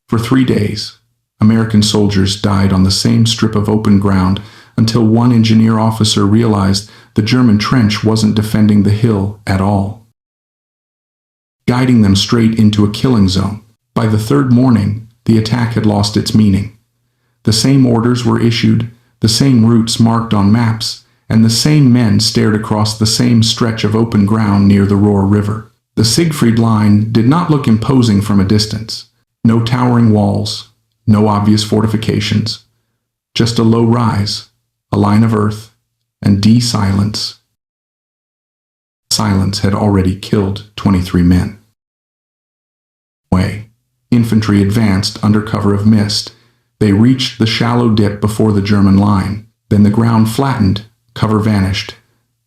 For 3 days, American soldiers died on the same strip of open ground until one engineer officer realized the German trench wasn't defending the hill at all, guiding them straight into a killing zone. By the third morning, the attack had lost its meaning. The same orders were issued, the same routes marked on maps, and the same men stared across the same stretch of open ground near the Roer River. The Siegfried Line did not look imposing from a distance. No towering walls, no obvious fortifications, just a low rise, a line of earth, and silence. Silence had already killed 23 men. Infantry advanced under cover of mist. They reached the shallow dip before the German line. Then the ground flattened, cover vanished,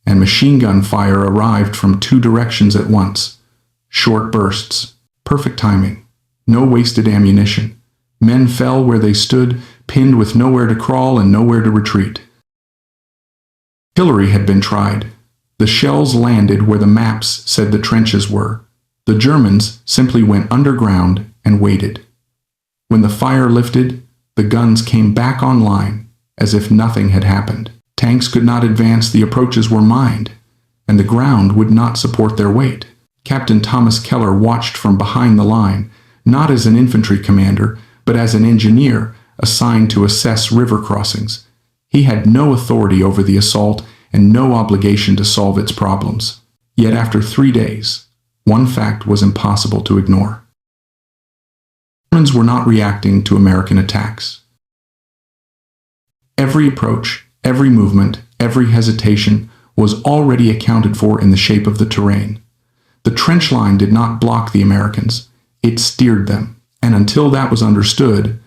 and machine gun fire arrived from 2 directions at once. Short bursts, perfect timing, no wasted ammunition. Men fell where they stood, pinned with nowhere to crawl and nowhere to retreat. Artillery had been tried. The shells landed where the maps said the trenches were. The Germans simply went underground and waited. When the fire lifted, the guns came back online as if nothing had happened. Tanks could not advance, the approaches were mined, and the ground would not support their weight. Captain Thomas Keller watched from behind the line, not as an infantry commander, but as an engineer assigned to assess river crossings. He had no authority over the assault and no obligation to solve its problems. Yet after 3 days, one fact was impossible to ignore. Germans were not reacting to American attacks. Every approach, every movement, every hesitation was already accounted for in the shape of the terrain. The trench line did not block the Americans, it steered them, and until that was understood,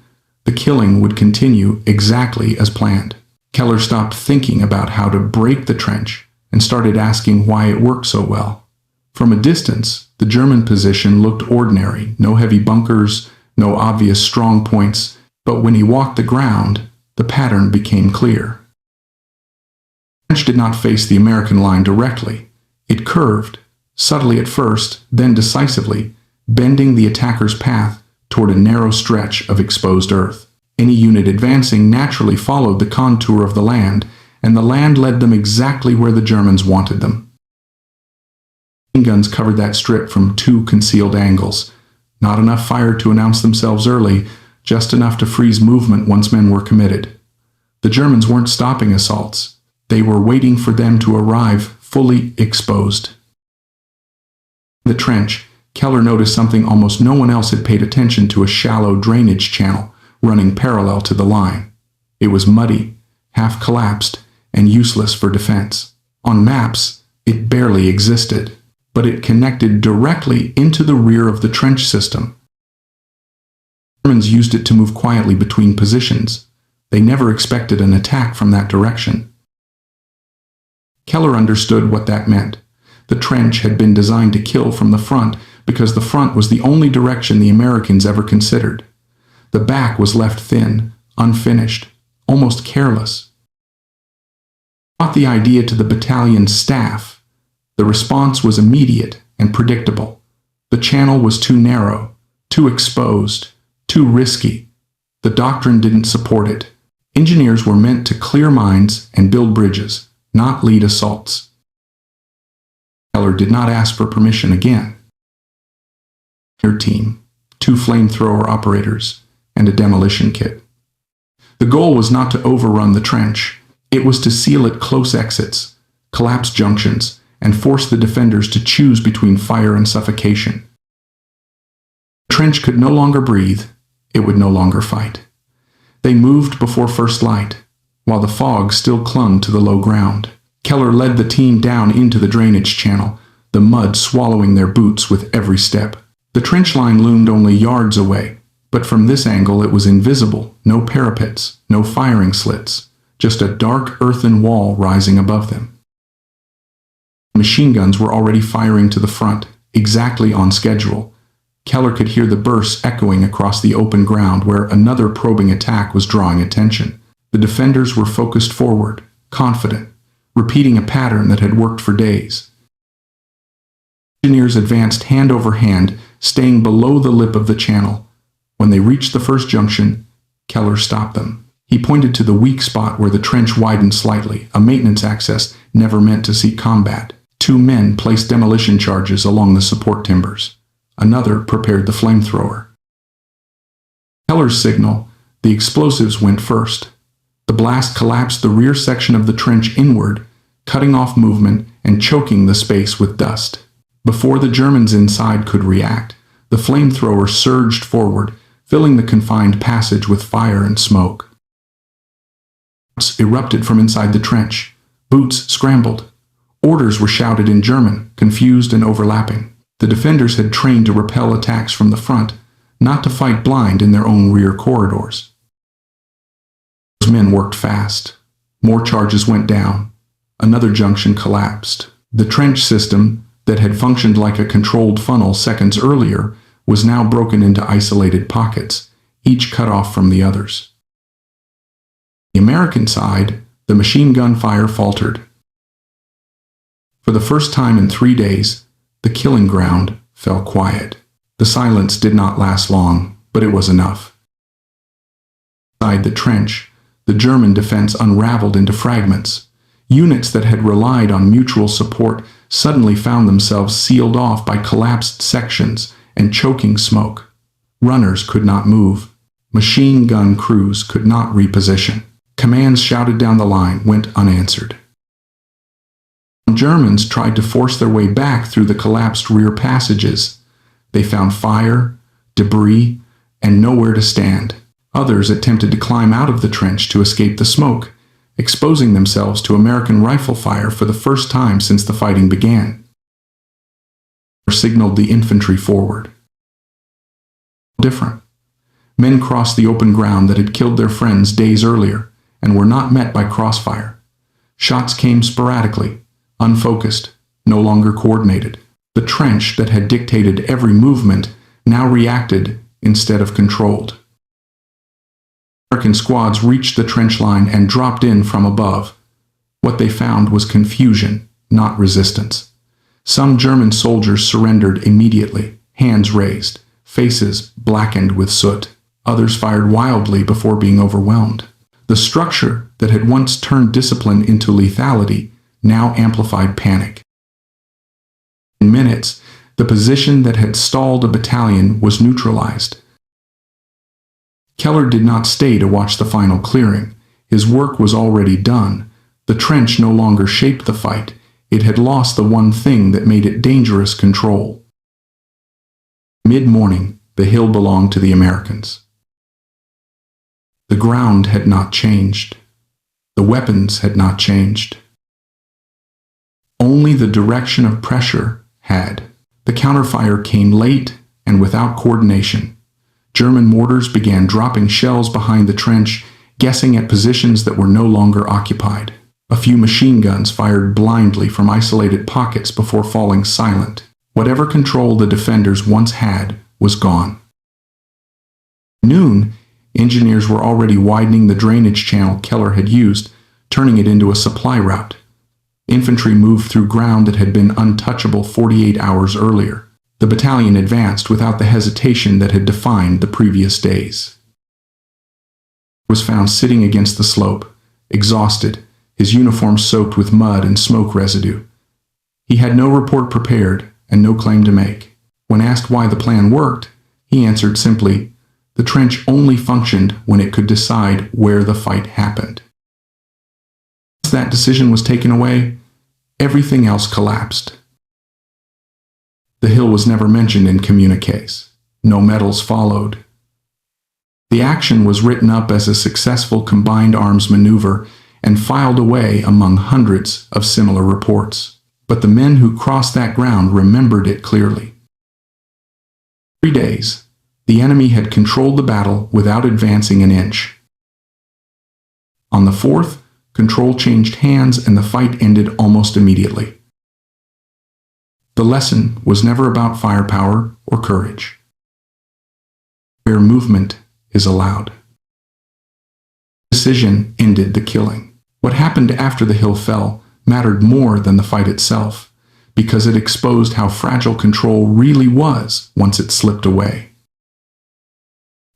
the killing would continue exactly as planned. Keller stopped thinking about how to break the trench and started asking why it worked so well. From a distance, the German position looked ordinary, no heavy bunkers, no obvious strong points, but when he walked the ground, the pattern became clear. The trench did not face the American line directly. It curved, subtly at first, then decisively, bending the attacker's path toward a narrow stretch of exposed earth. Any unit advancing naturally followed the contour of the land, and the land led them exactly where the Germans wanted them. Machine guns covered that strip from 2 concealed angles. Not enough fire to announce themselves early, just enough to freeze movement once men were committed. The Germans weren't stopping assaults. They were waiting for them to arrive fully exposed. In the trench, Keller noticed something almost no one else had paid attention to: a shallow drainage channel running parallel to the line. It was muddy, half collapsed, and useless for defense. On maps, it barely existed, but it connected directly into the rear of the trench system. The Germans used it to move quietly between positions. They never expected an attack from that direction. Keller understood what that meant. The trench had been designed to kill from the front because the front was the only direction the Americans ever considered. The back was left thin, unfinished, almost careless. He brought the idea to the battalion staff. The response was immediate and predictable. The channel was too narrow, too exposed, too risky. The doctrine didn't support it. Engineers were meant to clear mines and build bridges, not lead assaults. Keller did not ask for permission again. Their team, 2 flamethrower operators, and a demolition kit. The goal was not to overrun the trench. It was to seal it close exits, collapse junctions, and force the defenders to choose between fire and suffocation. The trench could no longer breathe. It would no longer fight. They moved before first light, while the fog still clung to the low ground. Keller led the team down into the drainage channel, the mud swallowing their boots with every step. The trench line loomed only yards away, but from this angle it was invisible. No parapets, no firing slits, just a dark earthen wall rising above them. Machine guns were already firing to the front, exactly on schedule. Keller could hear the bursts echoing across the open ground where another probing attack was drawing attention. The defenders were focused forward, confident, repeating a pattern that had worked for days. Engineers advanced hand over hand, staying below the lip of the channel. When they reached the first junction, Keller stopped them. He pointed to the weak spot where the trench widened slightly, a maintenance access never meant to see combat. 2 men placed demolition charges along the support timbers. Another prepared the flamethrower. Keller's signal, the explosives went first. The blast collapsed the rear section of the trench inward, cutting off movement and choking the space with dust. Before the Germans inside could react, the flamethrower surged forward, filling the confined passage with fire and smoke. Erupted from inside the trench. Boots scrambled. Orders were shouted in German, confused and overlapping. The defenders had trained to repel attacks from the front, not to fight blind in their own rear corridors. Those men worked fast. More charges went down. Another junction collapsed. The trench system, that had functioned like a controlled funnel seconds earlier, was now broken into isolated pockets, each cut off from the others. The American side, the machine gun fire faltered. For the first time in 3 days, the killing ground fell quiet. The silence did not last long, but it was enough. Inside the trench, the German defense unraveled into fragments. Units that had relied on mutual support suddenly found themselves sealed off by collapsed sections and choking smoke. Runners could not move. Machine gun crews could not reposition. Commands shouted down the line went unanswered. Germans tried to force their way back through the collapsed rear passages. They found fire, debris, and nowhere to stand. Others attempted to climb out of the trench to escape the smoke, exposing themselves to American rifle fire for the first time since the fighting began. Signaled the infantry forward. Different. Men crossed the open ground that had killed their friends days earlier and were not met by crossfire. Shots came sporadically, unfocused, no longer coordinated. The trench that had dictated every movement now reacted instead of controlled. American squads reached the trench line and dropped in from above. What they found was confusion, not resistance. Some German soldiers surrendered immediately, hands raised, faces blackened with soot. Others fired wildly before being overwhelmed. The structure that had once turned discipline into lethality now amplified panic. In minutes, the position that had stalled a battalion was neutralized. Keller did not stay to watch the final clearing. His work was already done. The trench no longer shaped the fight. It had lost the one thing that made it dangerous control. Mid-morning, the hill belonged to the Americans. The ground had not changed. The weapons had not changed. Only the direction of pressure had. The counterfire came late and without coordination. German mortars began dropping shells behind the trench, guessing at positions that were no longer occupied. A few machine guns fired blindly from isolated pockets before falling silent. Whatever control the defenders once had was gone. At noon, engineers were already widening the drainage channel Keller had used, turning it into a supply route. Infantry moved through ground that had been untouchable 48 hours earlier. The battalion advanced without the hesitation that had defined the previous days. He was found sitting against the slope, exhausted, his uniform soaked with mud and smoke residue. He had no report prepared and no claim to make. When asked why the plan worked, he answered simply, the trench only functioned when it could decide where the fight happened. Once that decision was taken away, everything else collapsed. The hill was never mentioned in communiques. No medals followed. The action was written up as a successful combined arms maneuver and filed away among hundreds of similar reports. But the men who crossed that ground remembered it clearly. 3 days, the enemy had controlled the battle without advancing an inch. On the 4th, control changed hands and the fight ended almost immediately. The lesson was never about firepower or courage. Where movement is allowed. Decision ended the killing. What happened after the hill fell mattered more than the fight itself, because it exposed how fragile control really was once it slipped away.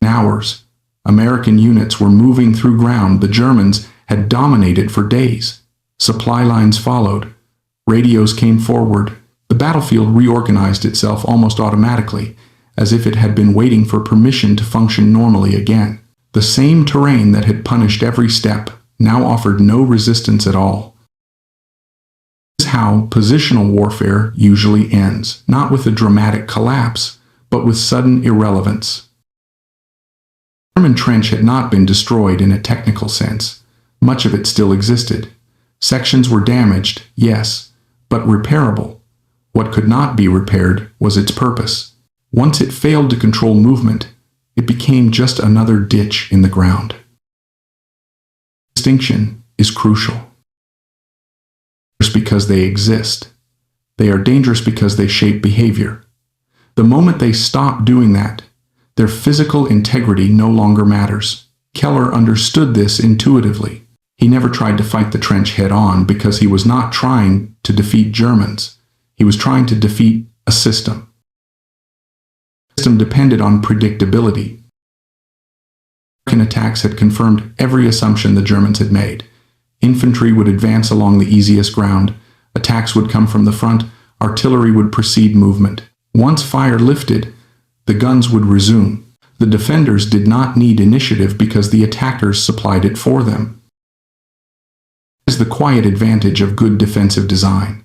In hours, American units were moving through ground the Germans had dominated for days. Supply lines followed. Radios came forward. The battlefield reorganized itself almost automatically, as if it had been waiting for permission to function normally again. The same terrain that had punished every step now offered no resistance at all. This is how positional warfare usually ends, not with a dramatic collapse, but with sudden irrelevance. The German trench had not been destroyed in a technical sense. Much of it still existed. Sections were damaged, yes, but repairable. What could not be repaired was its purpose. Once it failed to control movement, it became just another ditch in the ground. Distinction is crucial. Dangerous because they exist. They are dangerous because they shape behavior. The moment they stop doing that, their physical integrity no longer matters. Keller understood this intuitively. He never tried to fight the trench head-on because he was not trying to defeat Germans. He was trying to defeat a system. The system depended on predictability. American attacks had confirmed every assumption the Germans had made. Infantry would advance along the easiest ground. Attacks would come from the front. Artillery would precede movement. Once fire lifted, the guns would resume. The defenders did not need initiative because the attackers supplied it for them. This is the quiet advantage of good defensive design.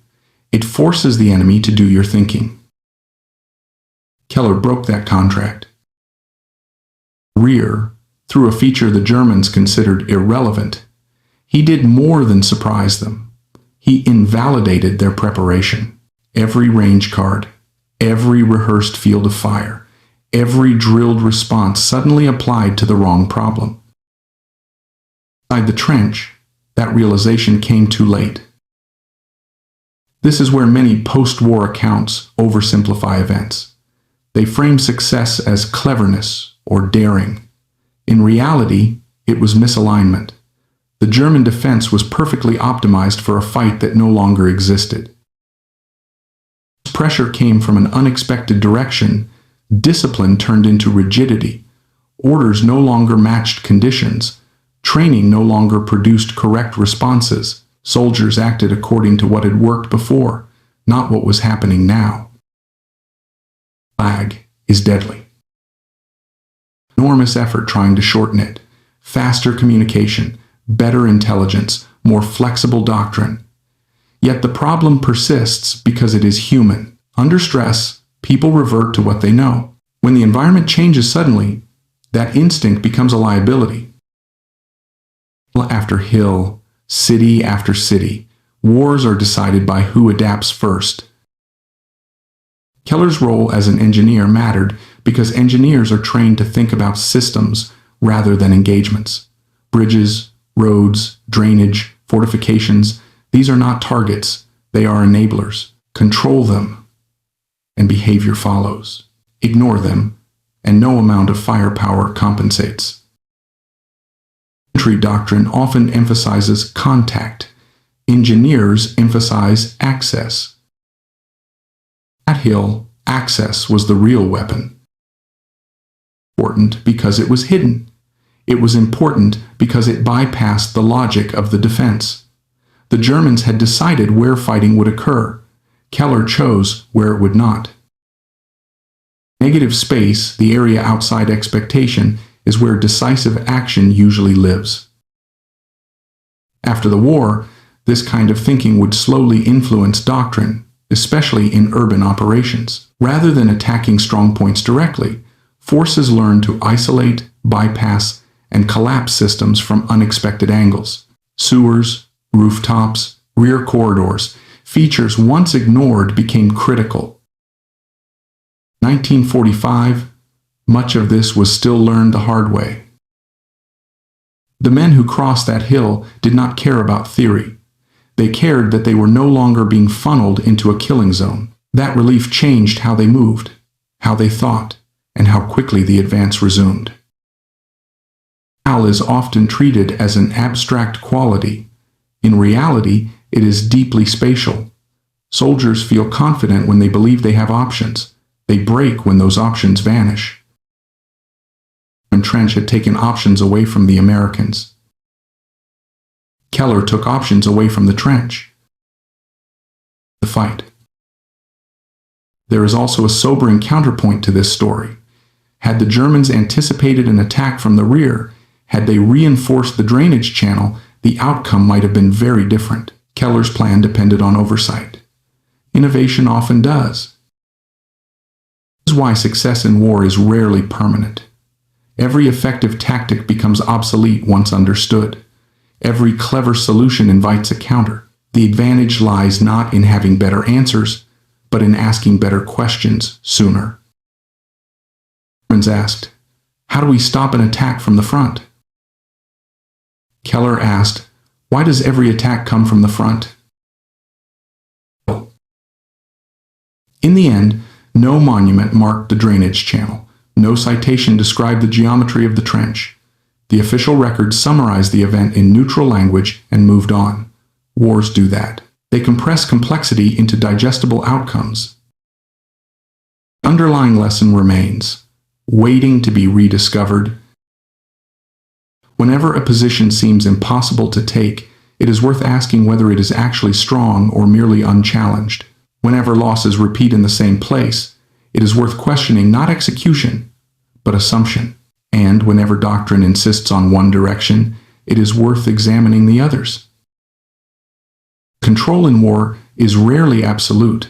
It forces the enemy to do your thinking. Keller broke that contract. Rear, through a feature the Germans considered irrelevant, he did more than surprise them. He invalidated their preparation. Every range card, every rehearsed field of fire, every drilled response suddenly applied to the wrong problem. Inside the trench, that realization came too late. This is where many post-war accounts oversimplify events. They frame success as cleverness or daring. In reality, it was misalignment. The German defense was perfectly optimized for a fight that no longer existed. Pressure came from an unexpected direction. Discipline turned into rigidity. Orders no longer matched conditions. Training no longer produced correct responses. Soldiers acted according to what had worked before, not what was happening now. Lag is deadly. Enormous effort trying to shorten it. Faster communication, better intelligence, more flexible doctrine. Yet the problem persists because it is human. Under stress, people revert to what they know. When the environment changes suddenly, that instinct becomes a liability. Hill after hill, city after city, wars are decided by who adapts first. Keller's role as an engineer mattered because engineers are trained to think about systems rather than engagements. Bridges, roads, drainage, fortifications, these are not targets, they are enablers. Control them, and behavior follows. Ignore them, and no amount of firepower compensates. Infantry doctrine often emphasizes contact. Engineers emphasize access. At Hill, access was the real weapon. Important because it was hidden. It was important because it bypassed the logic of the defense. The Germans had decided where fighting would occur. Keller chose where it would not. Negative space, the area outside expectation, is where decisive action usually lives. After the war, this kind of thinking would slowly influence doctrine, especially in urban operations. Rather than attacking strong points directly, forces learned to isolate, bypass, and collapse systems from unexpected angles. Sewers, rooftops, rear corridors, features once ignored became critical. In 1945, much of this was still learned the hard way. The men who crossed that hill did not care about theory. They cared that they were no longer being funneled into a killing zone. That relief changed how they moved, how they thought, and how quickly the advance resumed. Morale is often treated as an abstract quality. In reality, it is deeply spatial. Soldiers feel confident when they believe they have options. They break when those options vanish. Trench had taken options away from the Americans. Keller took options away from the trench. The fight. There is also a sobering counterpoint to this story. Had the Germans anticipated an attack from the rear, had they reinforced the drainage channel, the outcome might have been very different. Keller's plan depended on oversight. Innovation often does. This is why success in war is rarely permanent. Every effective tactic becomes obsolete once understood. Every clever solution invites a counter. The advantage lies not in having better answers, but in asking better questions sooner. Germans asked, "How do we stop an attack from the front?" Keller asked, "Why does every attack come from the front?" In the end, no monument marked the drainage channel. No citation described the geometry of the trench. The official records summarized the event in neutral language and moved on. Wars do that. They compress complexity into digestible outcomes. The underlying lesson remains, waiting to be rediscovered. Whenever a position seems impossible to take, it is worth asking whether it is actually strong or merely unchallenged. Whenever losses repeat in the same place, it is worth questioning not execution, but assumption. And whenever doctrine insists on one direction, it is worth examining the others. Control in war is rarely absolute,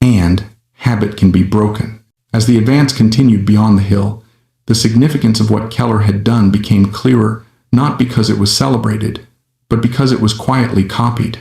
and habit can be broken. As the advance continued beyond the hill, the significance of what Keller had done became clearer, not because it was celebrated, but because it was quietly copied.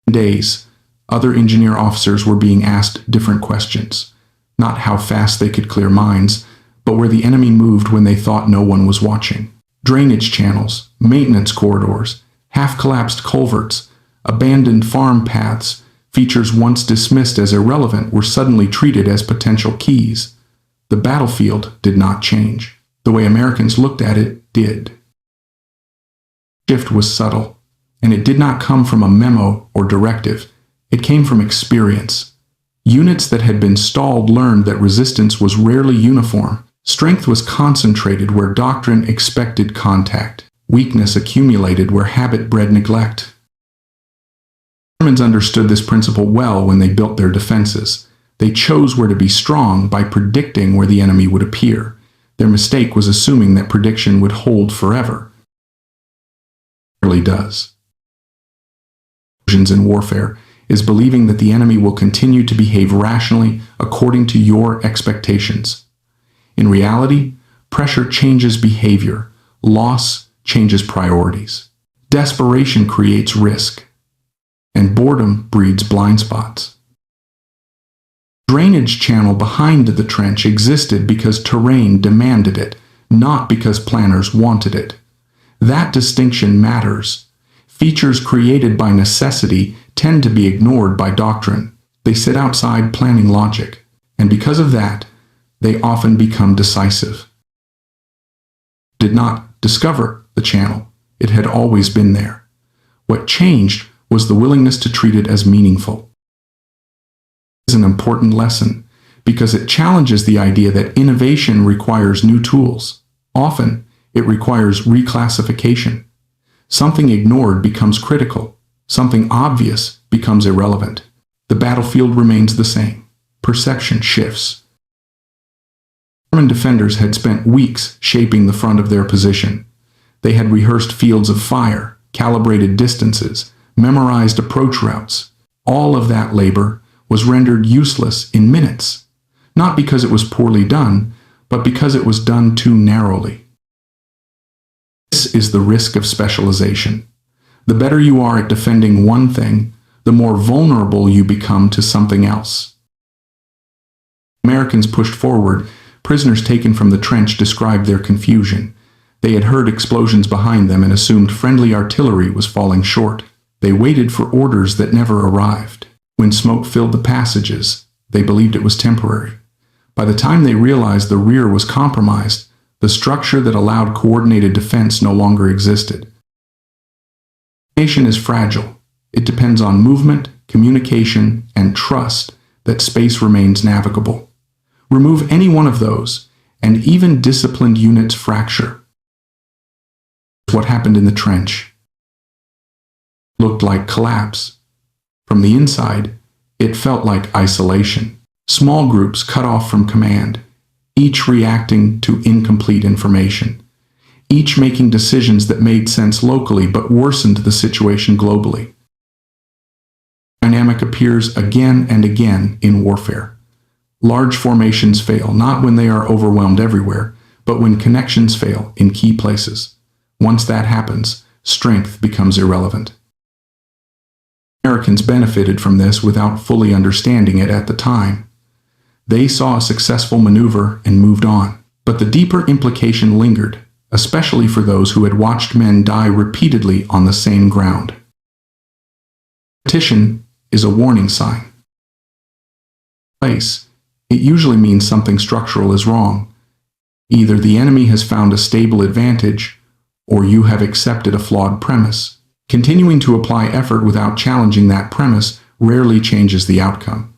In days, other engineer officers were being asked different questions, not how fast they could clear mines, but where the enemy moved when they thought no one was watching. Drainage channels, maintenance corridors, half-collapsed culverts, abandoned farm paths, features once dismissed as irrelevant were suddenly treated as potential keys. The battlefield did not change. The way Americans looked at it did. The shift was subtle, and it did not come from a memo or directive. It came from experience. Units that had been stalled learned that resistance was rarely uniform. Strength was concentrated where doctrine expected contact. Weakness accumulated where habit bred neglect. Germans understood this principle well when they built their defenses. They chose where to be strong by predicting where the enemy would appear. Their mistake was assuming that prediction would hold forever. It really does. In warfare is believing that the enemy will continue to behave rationally according to your expectations. In reality, pressure changes behavior. Loss changes priorities. Desperation creates risk. And boredom breeds blind spots. The drainage channel behind the trench existed because terrain demanded it, not because planners wanted it. That distinction matters. Features created by necessity tend to be ignored by doctrine. They sit outside planning logic, and because of that, they often become decisive. Did not discover the channel. It had always been there. What changed was the willingness to treat it as meaningful. This is an important lesson because it challenges the idea that innovation requires new tools. Often, it requires reclassification. Something ignored becomes critical. Something obvious becomes irrelevant. The battlefield remains the same. Perception shifts. German defenders had spent weeks shaping the front of their position. They had rehearsed fields of fire, calibrated distances, memorized approach routes. All of that labor was rendered useless in minutes, not because it was poorly done, but because it was done too narrowly. This is the risk of specialization. The better you are at defending one thing, the more vulnerable you become to something else. Americans pushed forward. Prisoners taken from the trench described their confusion. They had heard explosions behind them and assumed friendly artillery was falling short. They waited for orders that never arrived. When smoke filled the passages, they believed it was temporary. By the time they realized the rear was compromised, the structure that allowed coordinated defense no longer existed. Nation is fragile. It depends on movement, communication, and trust that space remains navigable. Remove any one of those, and even disciplined units fracture. What happened in the trench looked like collapse. From the inside, it felt like isolation. Small groups cut off from command, each reacting to incomplete information, each making decisions that made sense locally but worsened the situation globally. Dynamic appears again and again in warfare. Large formations fail not when they are overwhelmed everywhere, but when connections fail in key places. Once that happens, strength becomes irrelevant. Americans benefited from this without fully understanding it at the time. They saw a successful maneuver and moved on, but the deeper implication lingered, especially for those who had watched men die repeatedly on the same ground. Repetition is a warning sign. It usually means something structural is wrong. Either the enemy has found a stable advantage, or you have accepted a flawed premise. Continuing to apply effort without challenging that premise rarely changes the outcome.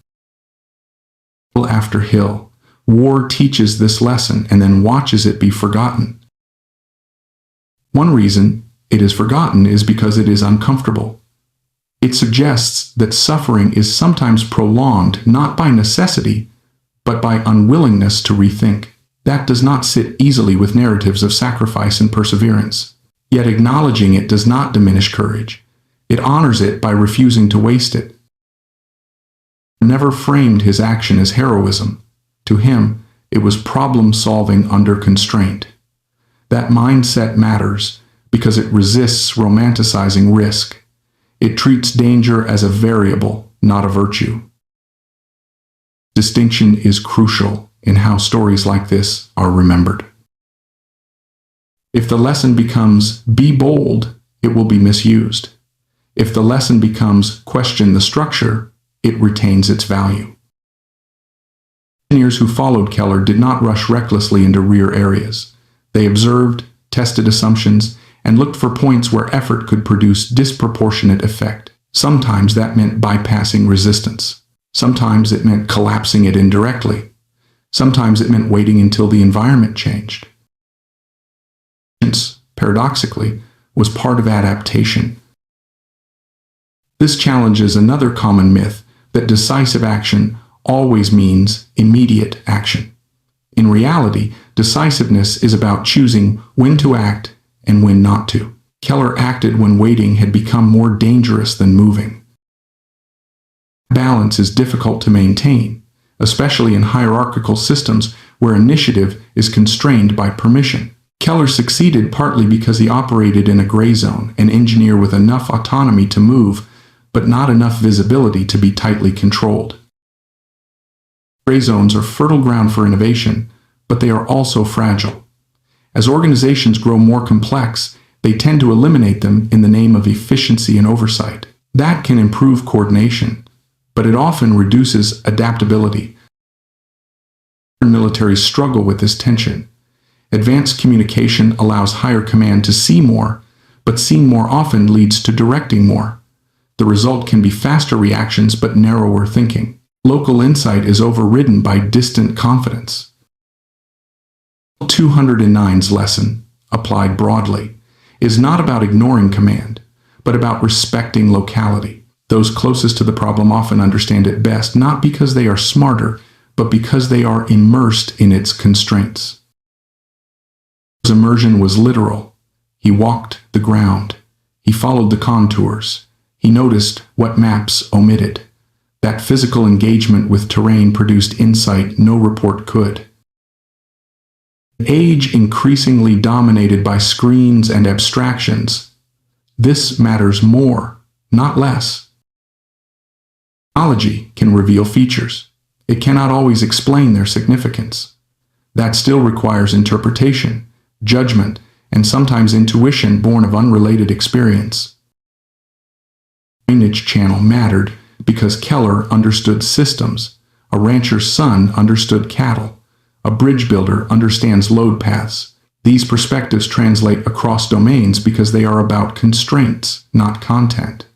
Hill after hill, war teaches this lesson and then watches it be forgotten. One reason it is forgotten is because it is uncomfortable. It suggests that suffering is sometimes prolonged not by necessity, but by unwillingness to rethink. That does not sit easily with narratives of sacrifice and perseverance. Yet acknowledging it does not diminish courage. It honors it by refusing to waste it. Never framed his action as heroism. To him, it was problem-solving under constraint. That mindset matters because it resists romanticizing risk. It treats danger as a variable, not a virtue. Distinction is crucial in how stories like this are remembered. If the lesson becomes, be bold, it will be misused. If the lesson becomes, question the structure, it retains its value. Engineers who followed Keller did not rush recklessly into rear areas. They observed, tested assumptions, and looked for points where effort could produce disproportionate effect. Sometimes that meant bypassing resistance. Sometimes it meant collapsing it indirectly. Sometimes it meant waiting until the environment changed. Paradoxically, was part of adaptation. This challenges another common myth that decisive action always means immediate action. In reality, decisiveness is about choosing when to act and when not to. Keller acted when waiting had become more dangerous than moving. Balance is difficult to maintain, especially in hierarchical systems where initiative is constrained by permission. Keller succeeded partly because he operated in a gray zone, an engineer with enough autonomy to move, but not enough visibility to be tightly controlled. Gray zones are fertile ground for innovation, but they are also fragile. As organizations grow more complex, they tend to eliminate them in the name of efficiency and oversight. That can improve coordination, but it often reduces adaptability. Militaries struggle with this tension. Advanced communication allows higher command to see more, but seeing more often leads to directing more. The result can be faster reactions but narrower thinking. Local insight is overridden by distant confidence. 209's lesson, applied broadly, is not about ignoring command, but about respecting locality. Those closest to the problem often understand it best, not because they are smarter, but because they are immersed in its constraints. His immersion was literal. He walked the ground. He followed the contours. He noticed what maps omitted. That physical engagement with terrain produced insight no report could. An age increasingly dominated by screens and abstractions, this matters more, not less. Technology can reveal features. It cannot always explain their significance. That still requires interpretation, judgment, and sometimes intuition born of unrelated experience. Drainage channel mattered because Keller understood systems, a rancher's son understood cattle, a bridge builder understands load paths. These perspectives translate across domains because they are about constraints, not content.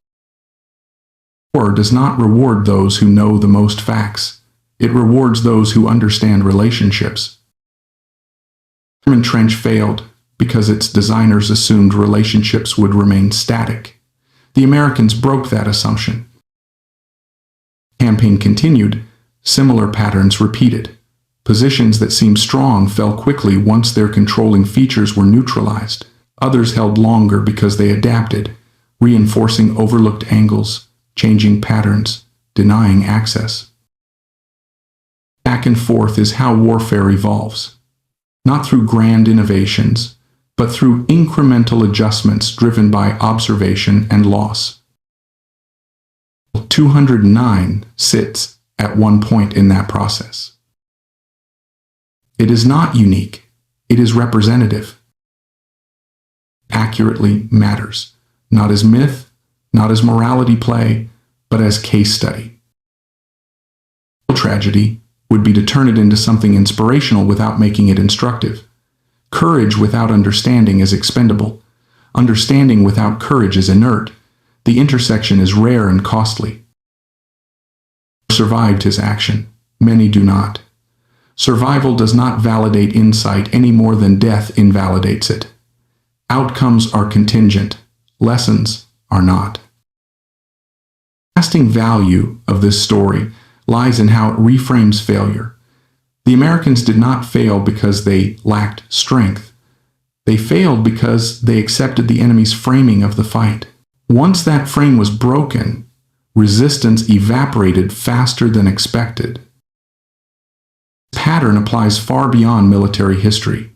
War does not reward those who know the most facts. It rewards those who understand relationships. The German trench failed because its designers assumed relationships would remain static. The Americans broke that assumption. The campaign continued, similar patterns repeated. Positions that seemed strong fell quickly once their controlling features were neutralized. Others held longer because they adapted, reinforcing overlooked angles, changing patterns, denying access. Back and forth is how warfare evolves. Not through grand innovations, but through incremental adjustments driven by observation and loss. 209 sits at one point in that process. It is not unique, it is representative. Accurately matters, not as myth, not as morality play, but as case study. Tragedy would be to turn it into something inspirational without making it instructive. Courage without understanding is expendable. Understanding without courage is inert. The intersection is rare and costly. Survived his action. Many do not. Survival does not validate insight any more than death invalidates it. Outcomes are contingent. Lessons are not. The lasting value of this story lies in how it reframes failure. The Americans did not fail because they lacked strength. They failed because they accepted the enemy's framing of the fight. Once that frame was broken, resistance evaporated faster than expected. This pattern applies far beyond military history.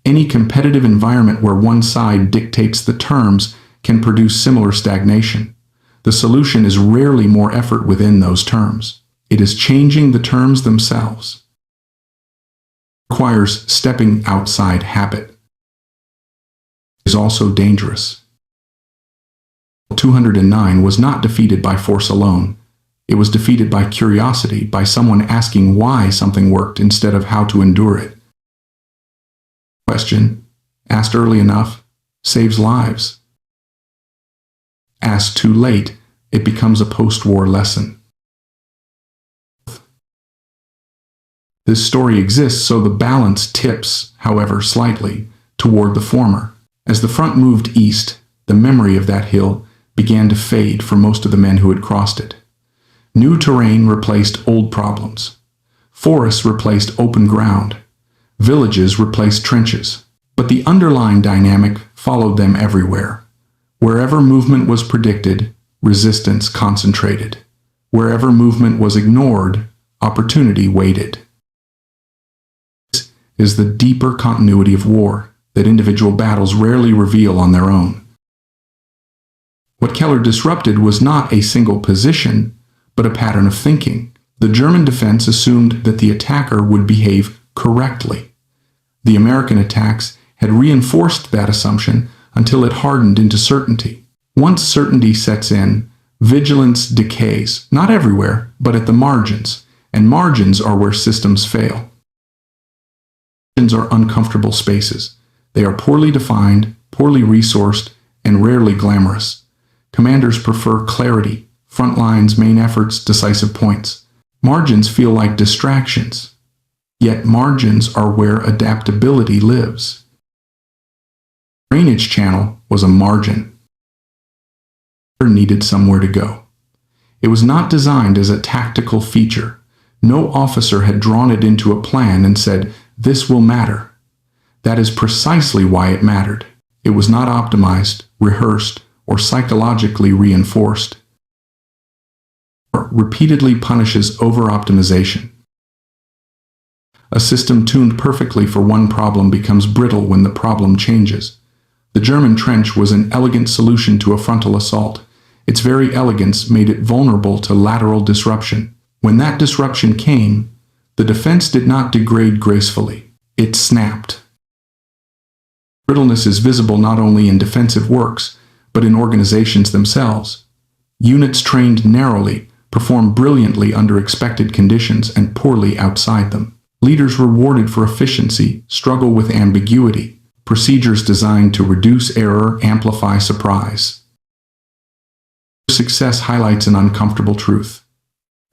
Any competitive environment where one side dictates the terms can produce similar stagnation. The solution is rarely more effort within those terms. It is changing the terms themselves. It requires stepping outside habit. It is also dangerous. 209 was not defeated by force alone. It was defeated by curiosity, by someone asking why something worked instead of how to endure it. Question, asked early enough, saves lives. Asked too late, it becomes a post-war lesson. This story exists so the balance tips, however slightly, toward the former. As the front moved east, the memory of that hill began to fade for most of the men who had crossed it. New terrain replaced old problems. Forests replaced open ground. Villages replaced trenches. But the underlying dynamic followed them everywhere. Wherever movement was predicted, resistance concentrated. Wherever movement was ignored, opportunity waited. This is the deeper continuity of war that individual battles rarely reveal on their own. What Keller disrupted was not a single position, but a pattern of thinking. The German defense assumed that the attacker would behave correctly. The American attacks had reinforced that assumption until it hardened into certainty. Once certainty sets in, vigilance decays, not everywhere, but at the margins, and margins are where systems fail. Margins are uncomfortable spaces. They are poorly defined, poorly resourced, and rarely glamorous. Commanders prefer clarity, front lines, main efforts, decisive points. Margins feel like distractions. Yet margins are where adaptability lives. Drainage channel was a margin. Water needed somewhere to go. It was not designed as a tactical feature. No officer had drawn it into a plan and said, "This will matter." That is precisely why it mattered. It was not optimized, rehearsed, or psychologically reinforced. Repeatedly punishes over-optimization. A system tuned perfectly for one problem becomes brittle when the problem changes. The German trench was an elegant solution to a frontal assault. Its very elegance made it vulnerable to lateral disruption. When that disruption came, the defense did not degrade gracefully. It snapped. Brittleness is visible not only in defensive works, but in organizations themselves. Units trained narrowly perform brilliantly under expected conditions and poorly outside them. Leaders rewarded for efficiency struggle with ambiguity. Procedures designed to reduce error amplify surprise. Success highlights an uncomfortable truth.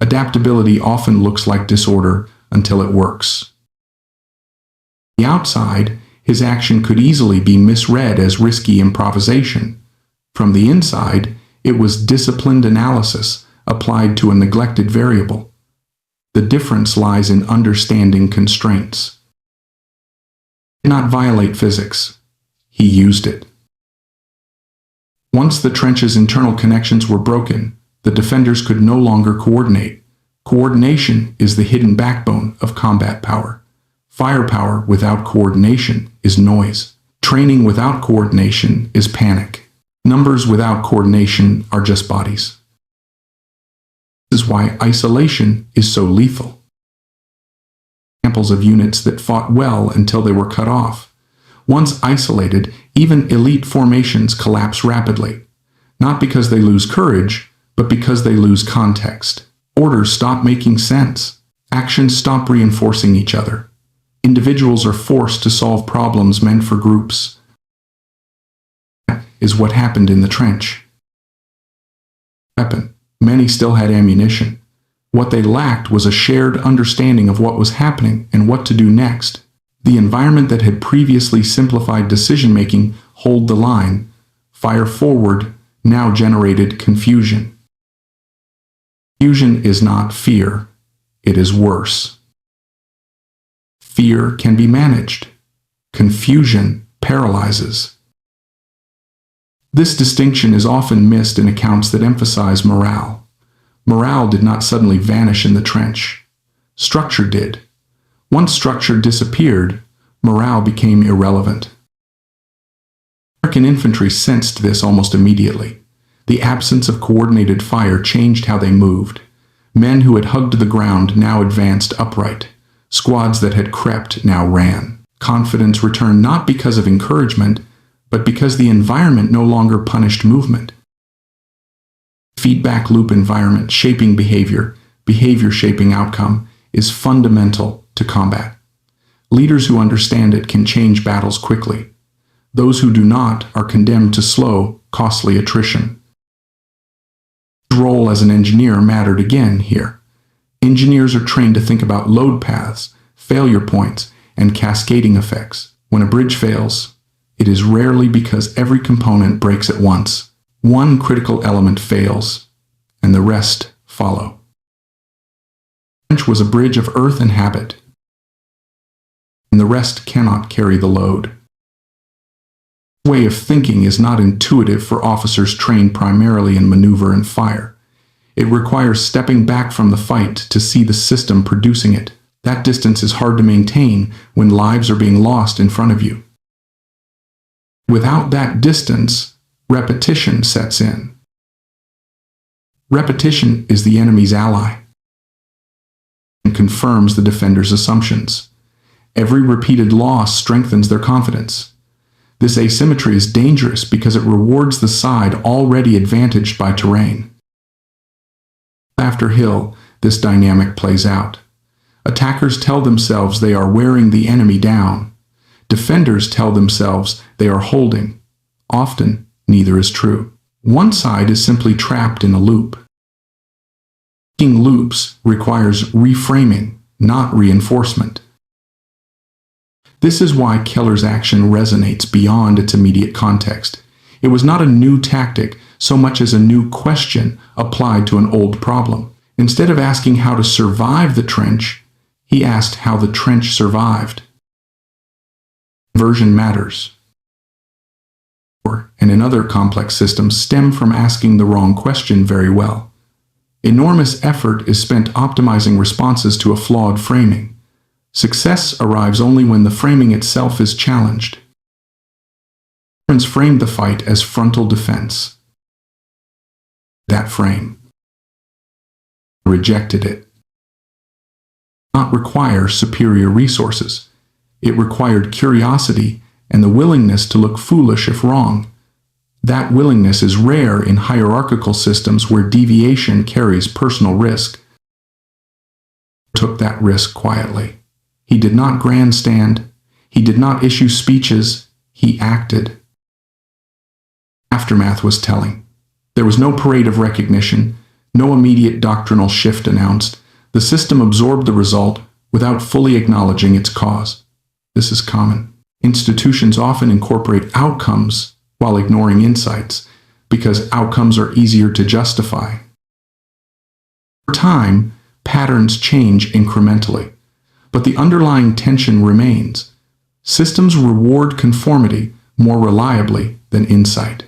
Adaptability often looks like disorder until it works. On the outside, his action could easily be misread as risky improvisation. From the inside, it was disciplined analysis applied to a neglected variable. The difference lies in understanding constraints. He did not violate physics. He used it. Once the trench's internal connections were broken, the defenders could no longer coordinate. Coordination is the hidden backbone of combat power. Firepower without coordination is noise. Training without coordination is panic. Numbers without coordination are just bodies. This is why isolation is so lethal. Examples of units that fought well until they were cut off. Once isolated, even elite formations collapse rapidly, not because they lose courage, but because they lose context. Orders stop making sense. Actions stop reinforcing each other. Individuals are forced to solve problems meant for groups. That is what happened in the trench. Weapon. Many still had ammunition. What they lacked was a shared understanding of what was happening and what to do next. The environment that had previously simplified decision-making, hold the line, fire forward, now generated confusion. Confusion is not fear, it is worse. Fear can be managed. Confusion paralyzes. This distinction is often missed in accounts that emphasize morale. Morale did not suddenly vanish in the trench. Structure did. Once structure disappeared, morale became irrelevant. American infantry sensed this almost immediately. The absence of coordinated fire changed how they moved. Men who had hugged the ground now advanced upright. Squads that had crept now ran. Confidence returned not because of encouragement, but because the environment no longer punished movement. Feedback loop environment shaping behavior, behavior shaping outcome, is fundamental to combat. Leaders who understand it can change battles quickly. Those who do not are condemned to slow, costly attrition. His role as an engineer mattered again here. Engineers are trained to think about load paths, failure points, and cascading effects. When a bridge fails, it is rarely because every component breaks at once. One critical element fails, and the rest follow. The trench was a bridge of earth and habit, and the rest cannot carry the load. This way of thinking is not intuitive for officers trained primarily in maneuver and fire. It requires stepping back from the fight to see the system producing it. That distance is hard to maintain when lives are being lost in front of you. Without that distance, repetition sets in. Repetition is the enemy's ally and confirms the defender's assumptions. Every repeated loss strengthens their confidence. This asymmetry is dangerous because it rewards the side already advantaged by terrain. After hill, this dynamic plays out. Attackers tell themselves they are wearing the enemy down. Defenders tell themselves they are holding. Often, neither is true. One side is simply trapped in a loop. Breaking loops requires reframing, not reinforcement. This is why Keller's action resonates beyond its immediate context. It was not a new tactic so much as a new question applied to an old problem. Instead of asking how to survive the trench, he asked how the trench survived. Conversion matters. And in other complex systems stem from asking the wrong question very well. Enormous effort is spent optimizing responses to a flawed framing. Success arrives only when the framing itself is challenged. Veterans framed the fight as frontal defense. That frame rejected it. Not require superior resources. It required curiosity and the willingness to look foolish if wrong. That willingness is rare in hierarchical systems where deviation carries personal risk. He took that risk quietly. He did not grandstand. He did not issue speeches. He acted. Aftermath was telling. There was no parade of recognition, No immediate doctrinal shift announced. The system absorbed the result without fully acknowledging its cause. This is common. Institutions often incorporate outcomes while ignoring insights, because outcomes are easier to justify. Over time, patterns change incrementally, but the underlying tension remains. Systems reward conformity more reliably than insight.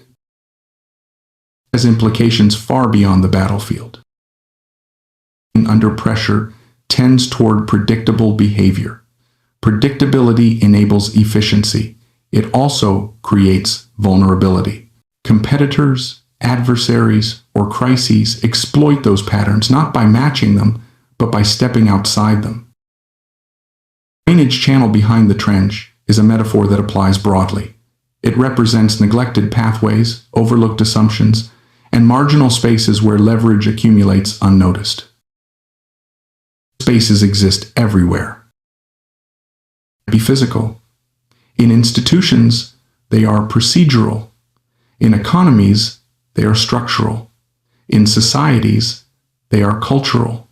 It has implications far beyond the battlefield. Under pressure tends toward predictable behavior. Predictability enables efficiency. It also creates vulnerability. Competitors, adversaries, or crises exploit those patterns not by matching them, but by stepping outside them. The drainage channel behind the trench is a metaphor that applies broadly. It represents neglected pathways, overlooked assumptions, and marginal spaces where leverage accumulates unnoticed. Spaces exist everywhere. Be physical. In institutions, they are procedural. In economies, they are structural. In societies, they are cultural.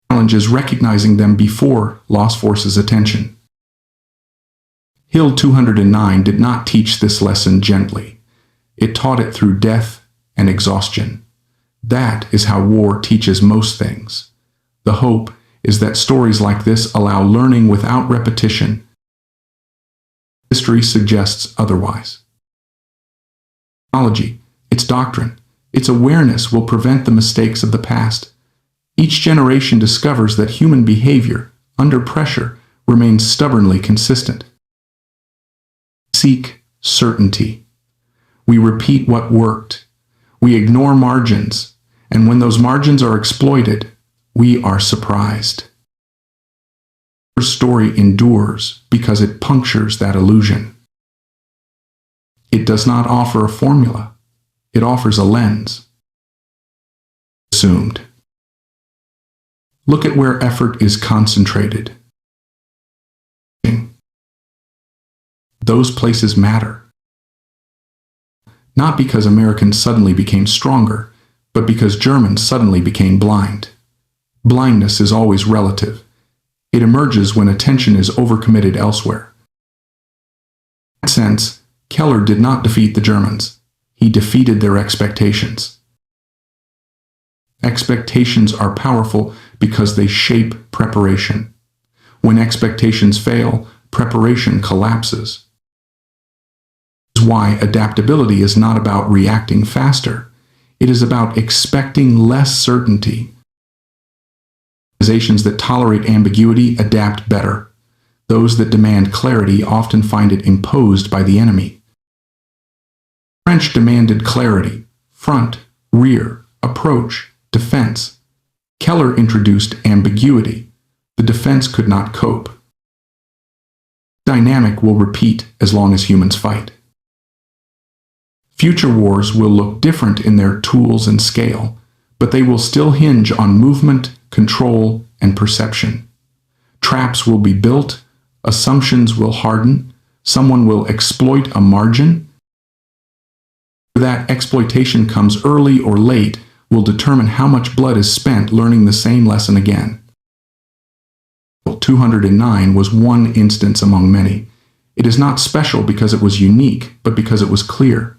The challenge is recognizing them before loss forces attention. Hill 209 did not teach this lesson gently. It taught it through death and exhaustion. That is how war teaches most things. The hope is that stories like this allow learning without repetition. History suggests otherwise. Technology, its doctrine, its awareness will prevent the mistakes of the past. Each generation discovers that human behavior, under pressure, remains stubbornly consistent. Seek certainty. We repeat what worked. We ignore margins, and when those margins are exploited, we are surprised. Our story endures because it punctures that illusion. It does not offer a formula. It offers a lens. Assumed. Look at where effort is concentrated. Those places matter. Not because Americans suddenly became stronger, but because Germans suddenly became blind. Blindness is always relative. It emerges when attention is overcommitted elsewhere. In that sense, Keller did not defeat the Germans. He defeated their expectations. Expectations are powerful because they shape preparation. When expectations fail, preparation collapses. This is why adaptability is not about reacting faster. It is about expecting less certainty. Organizations that tolerate ambiguity adapt better. Those that demand clarity often find it imposed by the enemy. The French demanded clarity: front, rear, approach, defense. Keller introduced ambiguity. The defense could not cope. The dynamic will repeat as long as humans fight. Future wars will look different in their tools and scale, but they will still hinge on movement, control, and perception. Traps will be built, assumptions will harden, someone will exploit a margin. Whether that exploitation comes early or late will determine how much blood is spent learning the same lesson again. 209 was one instance among many. It is not special because it was unique, but because it was clear.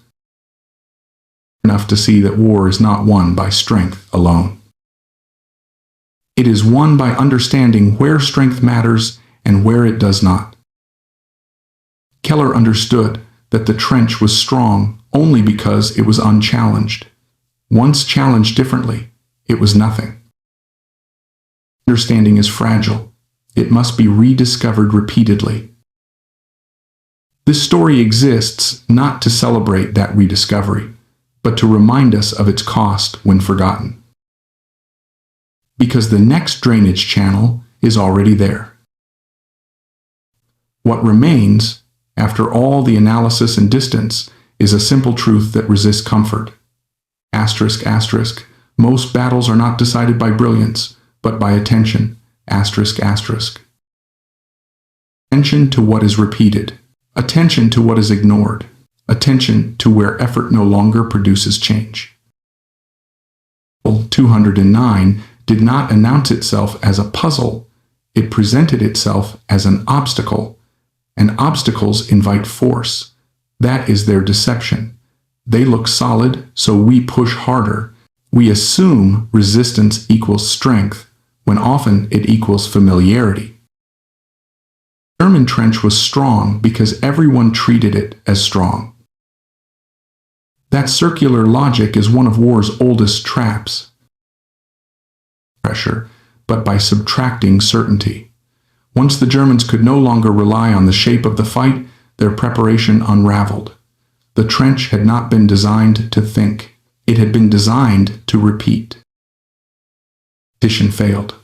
Enough to see that war is not won by strength alone. It is won by understanding where strength matters and where it does not. Keller understood that the trench was strong only because it was unchallenged. Once challenged differently, it was nothing. Understanding is fragile. It must be rediscovered repeatedly. This story exists not to celebrate that rediscovery, but to remind us of its cost when forgotten. Because the next drainage channel is already there. What remains, after all the analysis and distance, is a simple truth that resists comfort. Asterisk, asterisk, most battles are not decided by brilliance, but by attention. Asterisk, asterisk. Attention to what is repeated. Attention to what is ignored. Attention to where effort no longer produces change. 209 did not announce itself as a puzzle. It presented itself as an obstacle, and obstacles invite force. That is their deception. They look solid, so we push harder. We assume resistance equals strength, when often it equals familiarity. The German trench was strong because everyone treated it as strong. That circular logic is one of war's oldest traps. Pressure, but by subtracting certainty. Once the Germans could no longer rely on the shape of the fight, their preparation unraveled. The trench had not been designed to think. It had been designed to repeat. Mission failed.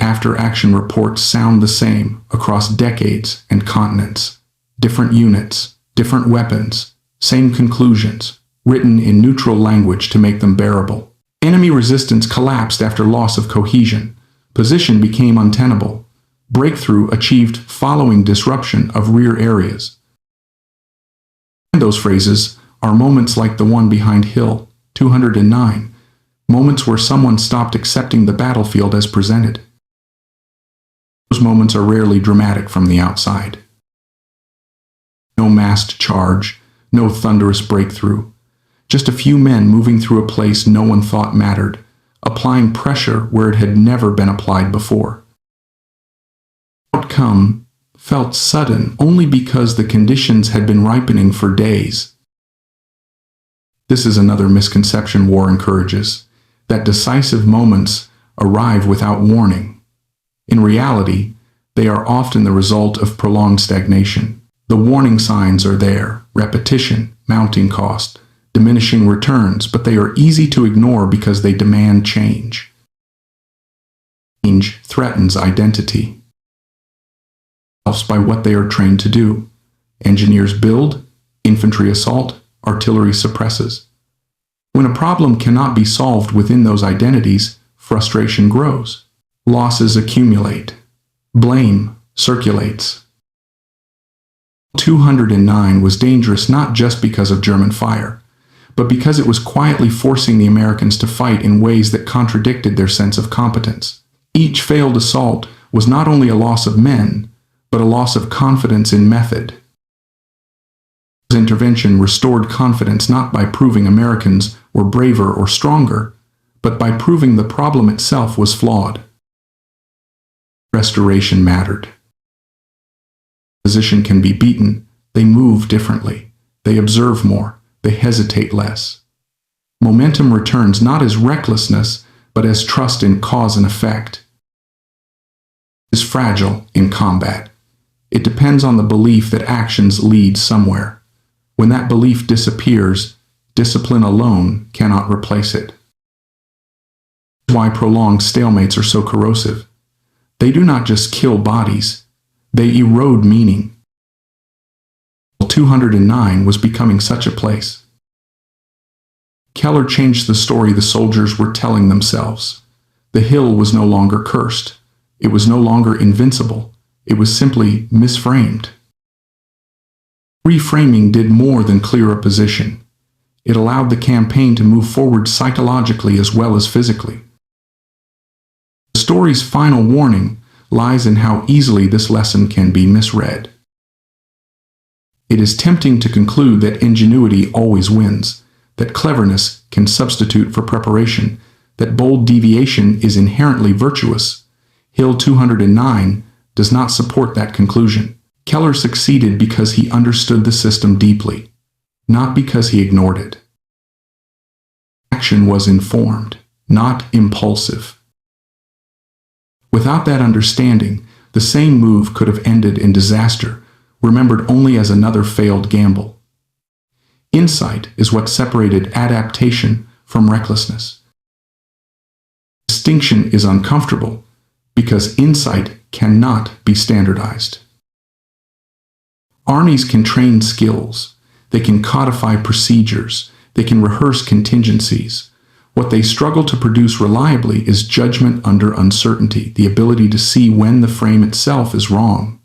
After-action reports sound the same across decades and continents. Different units, different weapons, same conclusions, written in neutral language to make them bearable. Enemy resistance collapsed after loss of cohesion. Position became untenable. Breakthrough achieved following disruption of rear areas. And those phrases are moments like the one behind Hill 209, moments where someone stopped accepting the battlefield as presented. Those moments are rarely dramatic from the outside. No massed charge, no thunderous breakthrough. Just a few men moving through a place no one thought mattered, applying pressure where it had never been applied before. The outcome felt sudden only because the conditions had been ripening for days. This is another misconception war encourages, that decisive moments arrive without warning. In reality, they are often the result of prolonged stagnation. The warning signs are there: repetition, mounting cost, diminishing returns, but they are easy to ignore because they demand change. Change threatens identity. By what they are trained to do. Engineers build, infantry assault, artillery suppresses. When a problem cannot be solved within those identities, frustration grows. Losses accumulate. Blame circulates. 209 was dangerous not just because of German fire, but because it was quietly forcing the Americans to fight in ways that contradicted their sense of competence. Each failed assault was not only a loss of men, but a loss of confidence in method. His intervention restored confidence not by proving Americans were braver or stronger, but by proving the problem itself was flawed. Restoration mattered. Opposition can be beaten. They move differently. They observe more. They hesitate less. Momentum returns not as recklessness, but as trust in cause and effect. It is fragile in combat. It depends on the belief that actions lead somewhere. When that belief disappears, discipline alone cannot replace it. This is why prolonged stalemates are so corrosive. They do not just kill bodies, they erode meaning. 209 was becoming such a place. Keller changed the story the soldiers were telling themselves. The hill was no longer cursed. It was no longer invincible. It was simply misframed. Reframing did more than clear a position. It allowed the campaign to move forward psychologically as well as physically. The story's final warning lies in how easily this lesson can be misread. It is tempting to conclude that ingenuity always wins, that cleverness can substitute for preparation, that bold deviation is inherently virtuous. Hill 209 does not support that conclusion. Keller succeeded because he understood the system deeply, not because he ignored it. Action was informed, not impulsive. Without that understanding, the same move could have ended in disaster, remembered only as another failed gamble. Insight is what separated adaptation from recklessness. Distinction is uncomfortable because insight cannot be standardized. Armies can train skills, they can codify procedures, they can rehearse contingencies. What they struggle to produce reliably is judgment under uncertainty, the ability to see when the frame itself is wrong.